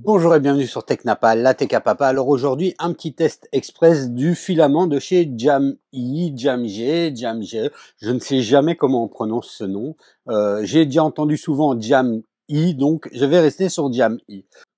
Bonjour et bienvenue sur Technapa, la Tech à Papa. Alors aujourd'hui, un petit test express du filament de chez Jamg, je ne sais jamais comment on prononce ce nom. J'ai déjà entendu souvent Jamg, donc je vais rester sur Jamg.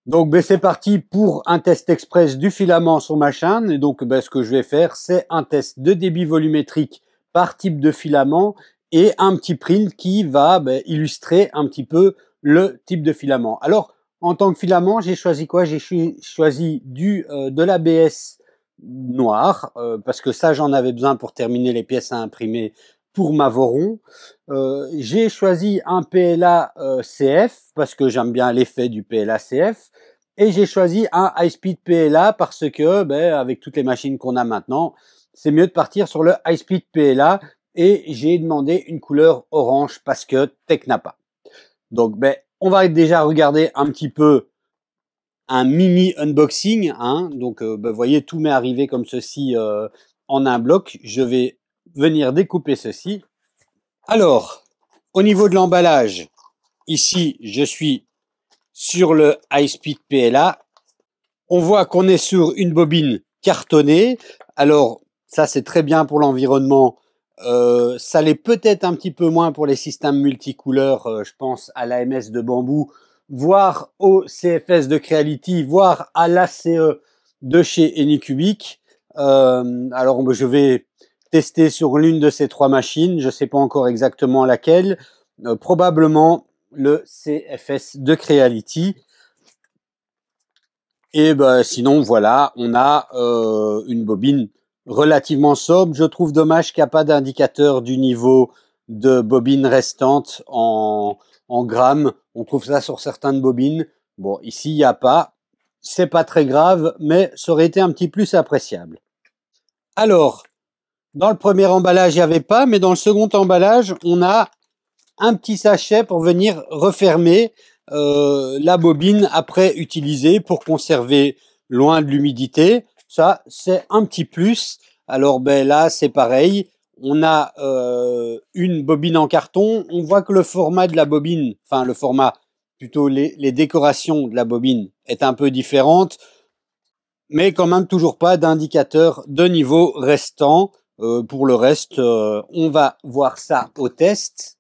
Donc c'est parti pour un test express du filament sur ma chaîne. Et donc ce que je vais faire, c'est un test de débit volumétrique par type de filament et un petit print qui va illustrer un petit peu le type de filament. Alors, en tant que filament, j'ai choisi quoi? J'ai choisi de l'ABS noir, parce que ça, j'en avais besoin pour terminer les pièces à imprimer pour ma Voron. J'ai choisi un PLA CF, parce que j'aime bien l'effet du PLA CF. Et j'ai choisi un High Speed PLA, parce que, avec toutes les machines qu'on a maintenant, c'est mieux de partir sur le High Speed PLA. Et j'ai demandé une couleur orange, parce que Technapa. Donc, on va déjà regarder un petit peu un mini unboxing. Donc, vous voyez, tout m'est arrivé comme ceci en un bloc. Je vais venir découper ceci. Alors, au niveau de l'emballage, ici, je suis sur le High Speed PLA. On voit qu'on est sur une bobine cartonnée. Alors, ça, c'est très bien pour l'environnement. Ça l'est peut-être un petit peu moins pour les systèmes multicouleurs, je pense à l'AMS de Bamboo, voire au CFS de Creality, voire à l'ACE de chez Anycubic. Alors je vais tester sur l'une de ces trois machines, je ne sais pas encore exactement laquelle, probablement le CFS de Creality. Et sinon voilà, on a une bobine relativement sobre. Je trouve dommage qu'il n'y a pas d'indicateur du niveau de bobine restante en grammes. On trouve ça sur certaines bobines. Bon, ici, il n'y a pas. C'est pas très grave, mais ça aurait été un petit plus appréciable. Alors, dans le premier emballage, il n'y avait pas, mais dans le second emballage, on a un petit sachet pour venir refermer la bobine après utiliser pour conserver loin de l'humidité. Ça, c'est un petit plus. Alors là, c'est pareil. On a une bobine en carton. On voit que le format de la bobine, enfin le format, plutôt les décorations de la bobine est un peu différente, mais quand même toujours pas d'indicateur de niveau restant. Pour le reste, on va voir ça au test.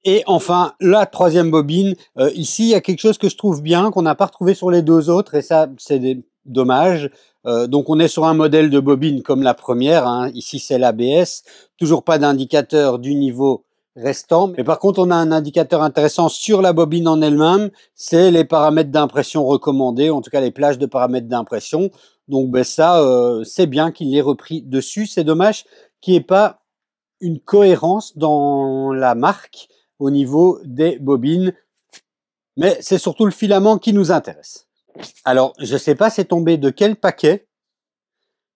Et enfin, la troisième bobine, ici, il y a quelque chose que je trouve bien, qu'on n'a pas retrouvé sur les deux autres, et ça, c'est dommage. Donc, on est sur un modèle de bobine comme la première. Ici, c'est l'ABS. Toujours pas d'indicateur du niveau restant. Mais par contre, on a un indicateur intéressant sur la bobine en elle-même. C'est les paramètres d'impression recommandés, en tout cas les plages de paramètres d'impression. Donc, ça, c'est bien qu'il l'ait repris dessus. C'est dommage qu'il n'y ait pas une cohérence dans la marque au niveau des bobines, mais c'est surtout le filament qui nous intéresse. Alors, je ne sais pas c'est tombé de quel paquet,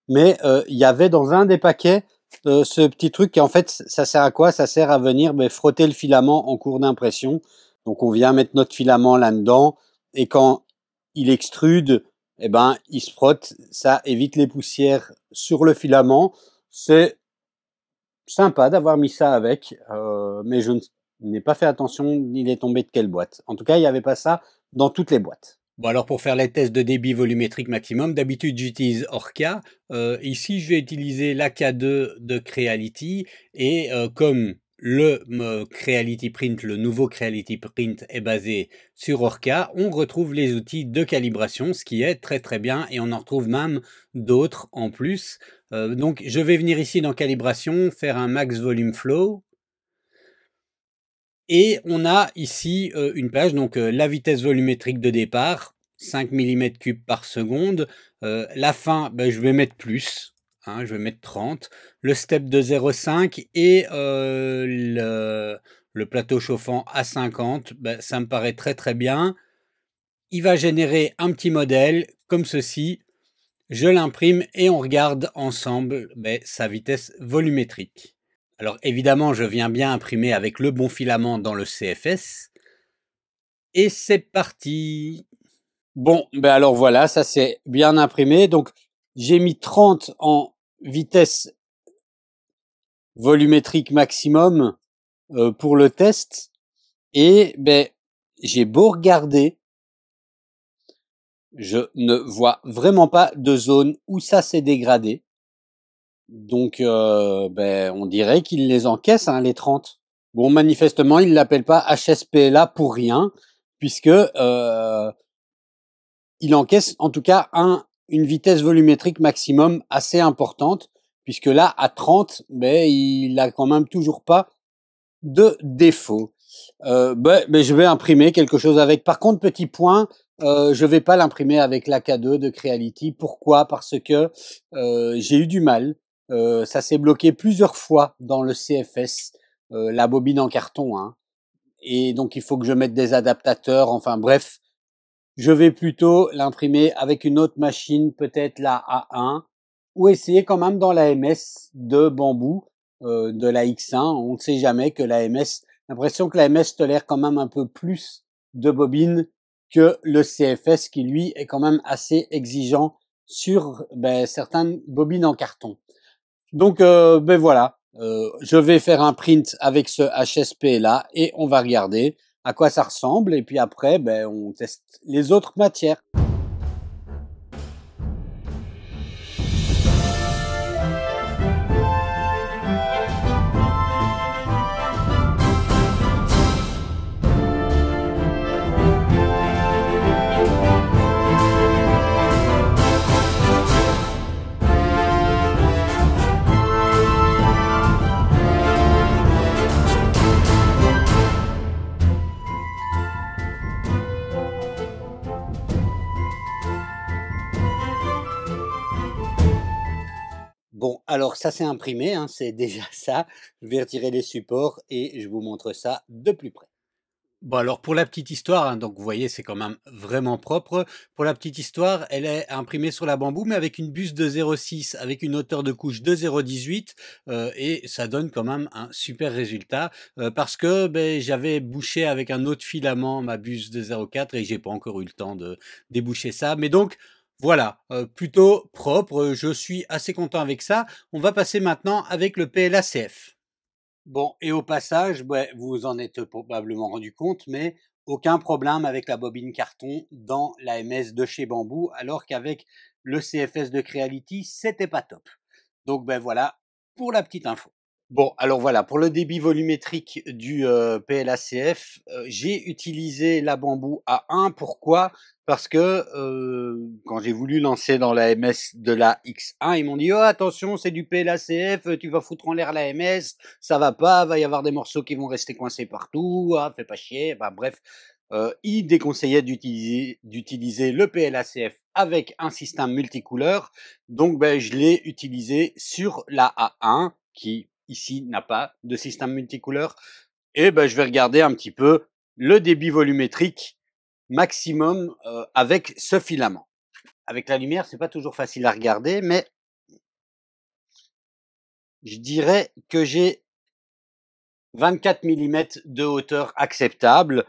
mais il y avait dans un des paquets ce petit truc qui en fait, ça sert à quoi? Ça sert à venir frotter le filament en cours d'impression. Donc, on vient mettre notre filament là-dedans, et quand il extrude, il se frotte, ça évite les poussières sur le filament. C'est sympa d'avoir mis ça avec, mais je n'ai pas fait attention, il est tombé de quelle boîte. En tout cas, il n'y avait pas ça dans toutes les boîtes. Bon, alors pour faire les tests de débit volumétrique maximum, d'habitude j'utilise Orca. Ici, je vais utiliser l'AK2 de Creality, et comme le Creality Print, le nouveau Creality Print est basé sur Orca, on retrouve les outils de calibration, ce qui est très très bien, et on en retrouve même d'autres en plus. Donc je vais venir ici dans calibration, faire un max volume flow. Et on a ici une plage, donc la vitesse volumétrique de départ, 5 mm3 par seconde. La fin, je vais mettre plus, je vais mettre 30. Le step de 0,5 et le plateau chauffant à 50, ça me paraît très très bien. Il va générer un petit modèle comme ceci. Je l'imprime et on regarde ensemble sa vitesse volumétrique. Alors évidemment, je viens bien imprimer avec le bon filament dans le CFS. Et c'est parti! Bon, alors voilà, ça c'est bien imprimé. Donc j'ai mis 30 en vitesse volumétrique maximum pour le test. Et j'ai beau regarder, Je ne vois vraiment pas de zone où ça s'est dégradé. Donc, on dirait qu'il les encaisse, hein, les 30. Bon, manifestement, il l'appelle pas HSPLA pour rien, puisque il encaisse en tout cas une vitesse volumétrique maximum assez importante, puisque là, à 30, il a quand même toujours pas de défaut. Je vais imprimer quelque chose avec. Par contre, petit point, je vais pas l'imprimer avec l'AK2 de Creality. Pourquoi? Parce que j'ai eu du mal. Ça s'est bloqué plusieurs fois dans le CFS, la bobine en carton, hein. Et donc il faut que je mette des adaptateurs. Enfin bref, je vais plutôt l'imprimer avec une autre machine, peut-être la A1, ou essayer quand même dans la MS de bambou, de la X1. On ne sait jamais que la MS, l'impression que la MS tolère quand même un peu plus de bobines que le CFS qui lui est quand même assez exigeant sur certaines bobines en carton. Donc voilà, je vais faire un print avec ce HSP là et on va regarder à quoi ça ressemble et puis après on teste les autres matières. Bon, alors ça c'est imprimé, hein, c'est déjà ça. Je vais retirer les supports et je vous montre ça de plus près. Bon alors pour la petite histoire, hein, donc vous voyez c'est quand même vraiment propre. Pour la petite histoire, elle est imprimée sur la bambou mais avec une buse de 0,6 avec une hauteur de couche de 0,18 et ça donne quand même un super résultat parce que j'avais bouché avec un autre filament ma buse de 0,4 et j'ai pas encore eu le temps de déboucher ça. Mais donc voilà, plutôt propre, je suis assez content avec ça. On va passer maintenant avec le PLACF. Bon, et au passage, vous vous en êtes probablement rendu compte, mais aucun problème avec la bobine carton dans la MS de chez Bambou, alors qu'avec le CFS de Creality, c'était pas top. Donc voilà pour la petite info. Bon, alors voilà, pour le débit volumétrique du PLACF, j'ai utilisé la bambou A1. Pourquoi? Parce que quand j'ai voulu lancer dans la MS de la X1, ils m'ont dit « Oh, attention, c'est du PLACF, tu vas foutre en l'air la MS, ça va pas, va y avoir des morceaux qui vont rester coincés partout, ah, fais pas chier. » Bref, ils déconseillaient d'utiliser le PLACF avec un système multicouleur. Donc, je l'ai utilisé sur la A1 qui ici n'a pas de système multicouleur. Et je vais regarder un petit peu le débit volumétrique maximum avec ce filament. Avec la lumière, c'est pas toujours facile à regarder, mais je dirais que j'ai 24 mm de hauteur acceptable.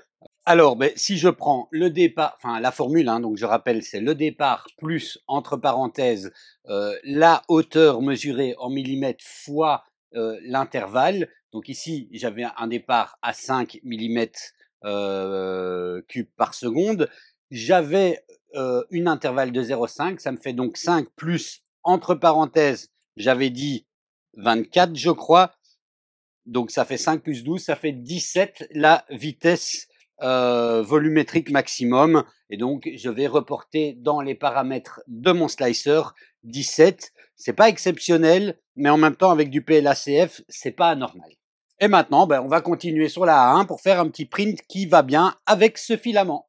Alors, si je prends le départ, enfin la formule, hein, donc je rappelle, c'est le départ plus, entre parenthèses, la hauteur mesurée en millimètres fois l'intervalle. Donc ici, j'avais un départ à 5 millimètres cubes par seconde. J'avais une intervalle de 0,5, ça me fait donc 5 plus, entre parenthèses, j'avais dit 24, je crois. Donc ça fait 5 plus 12, ça fait 17 la vitesse volumétrique maximum. Et donc je vais reporter dans les paramètres de mon slicer 17. C'est pas exceptionnel, mais en même temps avec du PLACF, c'est pas anormal. Et maintenant, on va continuer sur la A1 pour faire un petit print qui va bien avec ce filament.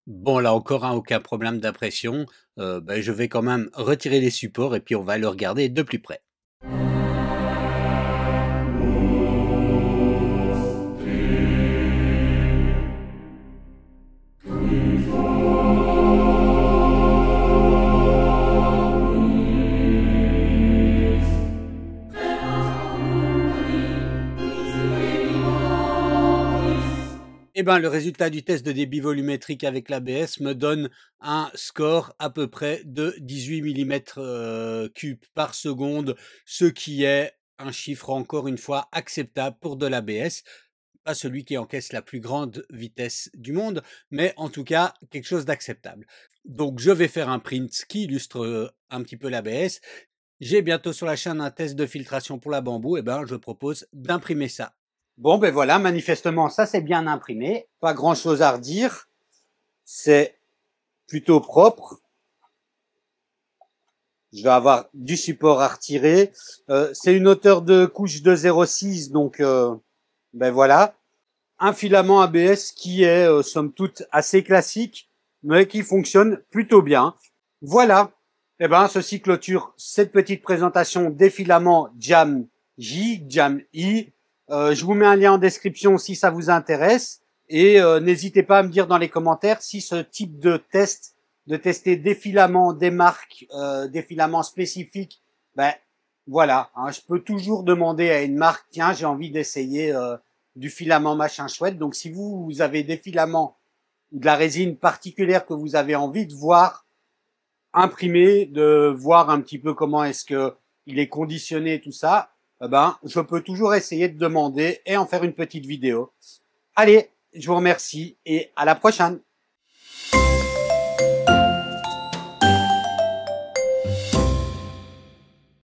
Bon, là encore, hein, aucun problème d'impression. Je vais quand même retirer les supports et puis on va le regarder de plus près. Eh ben, le résultat du test de débit volumétrique avec l'ABS me donne un score à peu près de 18 mm3 par seconde, ce qui est un chiffre encore une fois acceptable pour de l'ABS. pas celui qui encaisse la plus grande vitesse du monde, mais en tout cas quelque chose d'acceptable. Donc je vais faire un print qui illustre un petit peu l'ABS. J'ai bientôt sur la chaîne un test de filtration pour la bambou, et ben je propose d'imprimer ça. Bon ben voilà, manifestement ça c'est bien imprimé, pas grand chose à redire, c'est plutôt propre. Je vais avoir du support à retirer. C'est une hauteur de couche de 0,6, donc ben voilà. Un filament ABS qui est somme toute assez classique, mais qui fonctionne plutôt bien. Voilà. Eh ben, ceci clôture cette petite présentation des filaments Jam J, Jam I. Je vous mets un lien en description si ça vous intéresse. Et n'hésitez pas à me dire dans les commentaires si ce type de test, de tester des filaments, des marques, des filaments spécifiques, ben voilà, hein, je peux toujours demander à une marque, tiens, j'ai envie d'essayer du filament machin chouette. Donc si vous avez des filaments ou de la résine particulière que vous avez envie de voir imprimer, de voir un petit peu comment est-ce que il est conditionné tout ça, eh ben je peux toujours essayer de demander et en faire une petite vidéo. Allez, je vous remercie et à la prochaine.